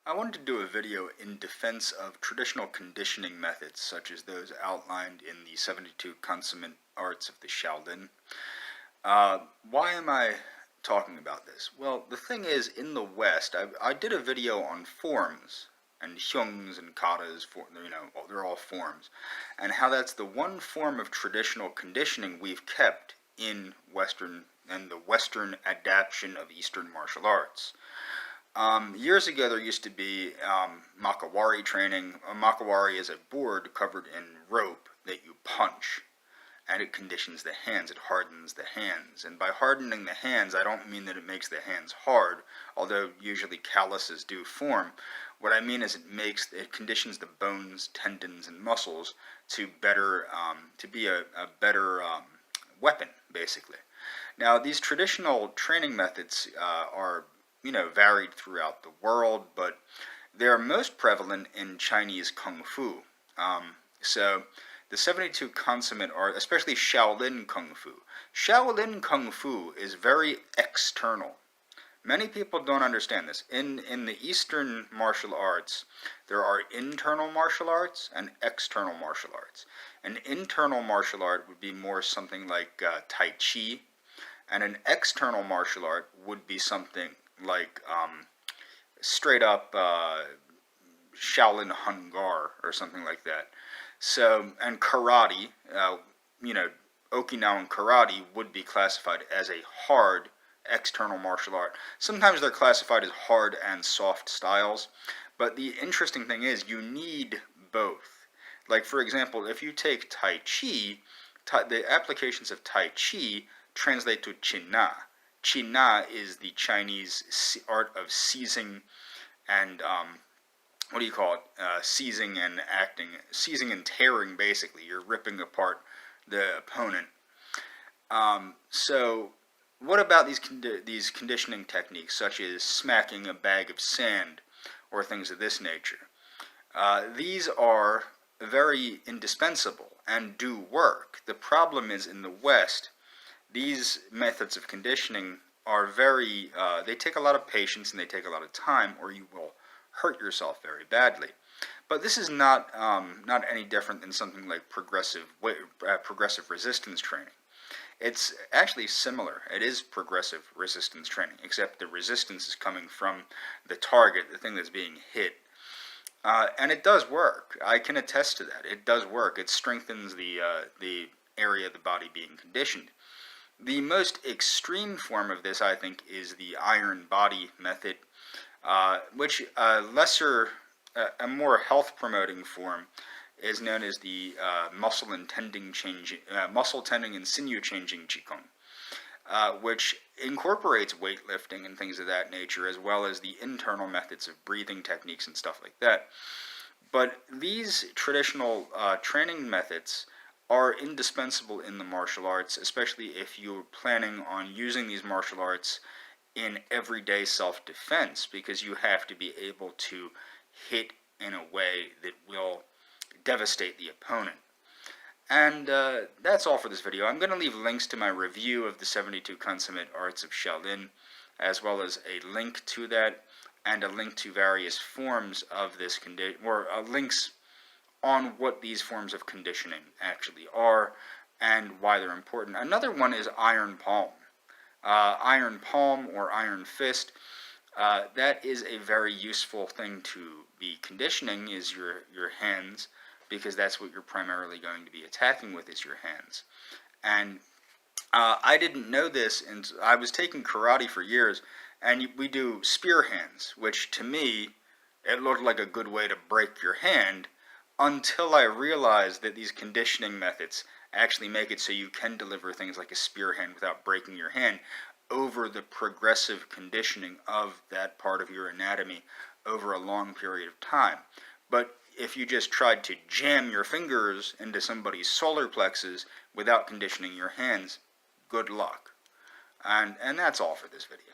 I wanted to do a video in defense of traditional conditioning methods such as those outlined in the 72 consummate arts of the Shaolin. Why am I talking about this? Well, the thing is, in the West, I did a video on forms, and hyungs and katas, they're all forms, and how that's the one form of traditional conditioning we've kept in Western, and the Western adaptation of Eastern martial arts. Years ago, there used to be Makawari training. A Makawari is a board covered in rope that you punch, and it conditions the hands. It hardens the hands. And by hardening the hands, I don't mean that it makes the hands hard, although usually calluses do form. What I mean is it conditions the bones, tendons, and muscles to be a better weapon, basically. Now, these traditional training methods are varied throughout the world, but they're most prevalent in Chinese Kung Fu. So the 72 consummate art, especially Shaolin Kung Fu. Shaolin Kung Fu is very external. Many people don't understand this. In the Eastern martial arts, there are internal martial arts and external martial arts. An internal martial art would be more something like Tai Chi, and an external martial art would be something like straight up Shaolin Hungar or something like that. So, and karate, Okinawan karate would be classified as a hard external martial art. Sometimes they're classified as hard and soft styles, but the interesting thing is you need both. Like, for example, if you take Tai Chi, the applications of Tai Chi translate to Qin Na. Qin Na is the Chinese art of seizing and, seizing and acting, seizing and tearing, basically. You're ripping apart the opponent. So what about these conditioning techniques, such as smacking a bag of sand or things of this nature? These are very indispensable and do work. The problem is, in the West, these methods of conditioning are they take a lot of patience and they take a lot of time, or you will hurt yourself very badly. But this is not any different than something like progressive resistance training. It's actually similar. It is progressive resistance training, except the resistance is coming from the target, the thing that's being hit. And it does work. I can attest to that. It does work. It strengthens the area of the body being conditioned. The most extreme form of this, I think, is the iron body method, which a more health-promoting form is known as the muscle tending and sinew changing Qigong, which incorporates weightlifting and things of that nature, as well as the internal methods of breathing techniques and stuff like that. But these traditional training methods are indispensable in the martial arts, especially if you're planning on using these martial arts in everyday self-defense, because you have to be able to hit in a way that will devastate the opponent. And that's all for this video. I'm going to leave links to my review of the 72 consummate arts of Shaolin, as well as a link to that, and a link to various forms of this links on what these forms of conditioning actually are and why they're important. Another one is iron palm. Iron palm or iron fist, that is a very useful thing to be conditioning, is your hands, because that's what you're primarily going to be attacking with, is your hands. And I didn't know this, and I was taking karate for years, and we do spear hands, which to me, it looked like a good way to break your hand, until I realized that these conditioning methods actually make it so you can deliver things like a spear hand without breaking your hand over the progressive conditioning of that part of your anatomy over a long period of time. But if you just tried to jam your fingers into somebody's solar plexus without conditioning your hands, good luck. And that's all for this video.